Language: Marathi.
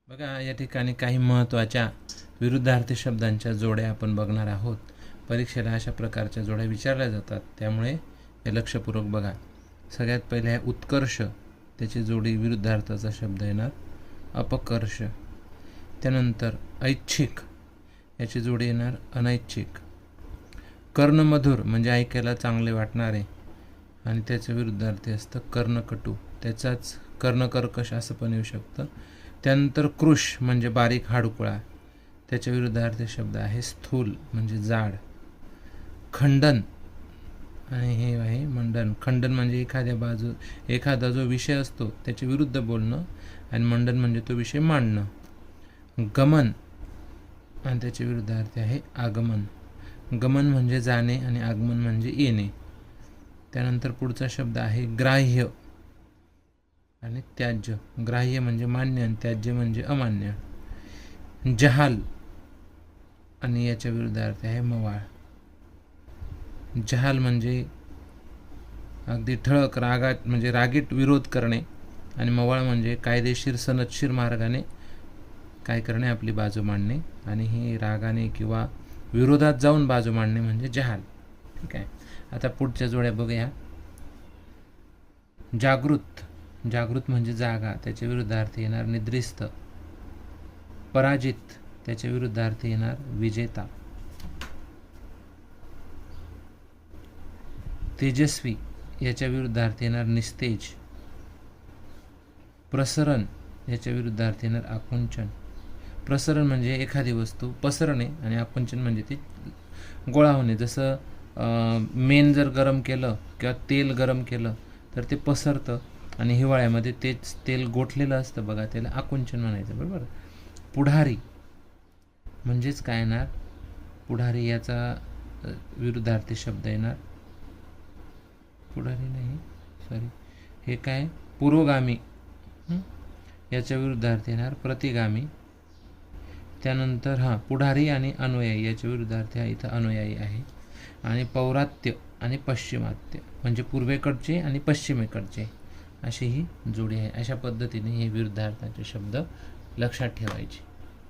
बघा, या ठिकाणी काही महत्त्वाच्या विरुद्धार्थी शब्दांच्या जोड्या आपण बघणार आहोत. परीक्षेला अशा प्रकारच्या जोड्या विचारल्या जातात, त्यामुळे हे लक्षपूर्वक बघा. सगळ्यात पहिले आहे उत्कर्ष, त्याची जोडी विरुद्धार्थाचा शब्द येणार अपकर्ष. त्यानंतर ऐच्छिक, याची जोडी येणार अनैच्छिक. कर्णमधुर म्हणजे ऐकायला चांगले वाटणारे, आणि त्याचं विरुद्धार्थी असतं कर्णकटू, त्याचाच कर्णकर्कश असं पण येऊ शकतं. त्यानंतर कृश म्हणजे बारीक हाडुकळा, त्याच्या विरुद्धार्थी शब्द आहे स्थूल म्हणजे जाड. खंडन आणि हे आहे मंडन. खंडन म्हणजे एखादा जो विषय असतो त्याच्या विरुद्ध बोलणं, आणि मंडन म्हणजे तो विषय मांडणं. गमन आणि त्याचे विरुद्धार्थी आहे आगमन. गमन म्हणजे जाणे आणि आगमन म्हणजे येणे. त्यानंतर पुढचा शब्द आहे ग्राह्य आणि त्याज्य. ग्राह्य म्हणजे मान्य आणि त्याज्य म्हणजे अमान्य. जहाल आणि याच्या विरुद्धार्थी आहे मवाळ. जहाल म्हणजे अगदी ठळक रागात म्हणजे रागीट विरोध करणे, आणि मवाळ म्हणजे कायदेशीर सनदशीर मार्गाने काय करणे, आपली बाजू मांडणे, आणि हे रागाने किंवा विरोधात जाऊन बाजू मांडणे म्हणजे जहाल. ठीक आहे. आता पुढच्या जोड्या बघूया. जागृत, जागृत म्हणजे जागा, त्याच्या विरुद्धार्थी येणार निद्रिस्त. पराजित, त्याच्या विरुद्धार्थी येणार विजेता. तेजस्वी, याच्या विरुद्धार्थी येणार निस्तेज. प्रसरण, याच्या विरुद्धार्थी येणार आकुंचन. प्रसरण म्हणजे एखादी वस्तू पसरणे, आणि आकुंचन म्हणजे ती गोळा होणे. जसं मेण जर गरम केलं किंवा तेल गरम केलं तर ते पसरतं, आणि हिवाळ्यामध्ये तेच तेल गोठलेलं असतं बघा, त्याला आकुंचन म्हणायचं, बरोबर. पुढारी म्हणजेच काय येणार, पुढारी याचा विरुद्धार्थी शब्द येणार पुढारी नाही, सॉरी, हे काय पुरोगामी, याच्या विरुद्धार्थी येणार प्रतिगामी. त्यानंतर पुढारी आणि अनुयायी, याच्या विरुद्धार्थी हा इथं अनुयायी आहे. आणि पौरात्य आणि पश्चिमात्य म्हणजे पूर्वेकडचे आणि पश्चिमेकडचे, अशी ही जोडी आहे. अशा पद्धतीने हे विरुद्धार्थाचे शब्द लक्षात ठेवायचे.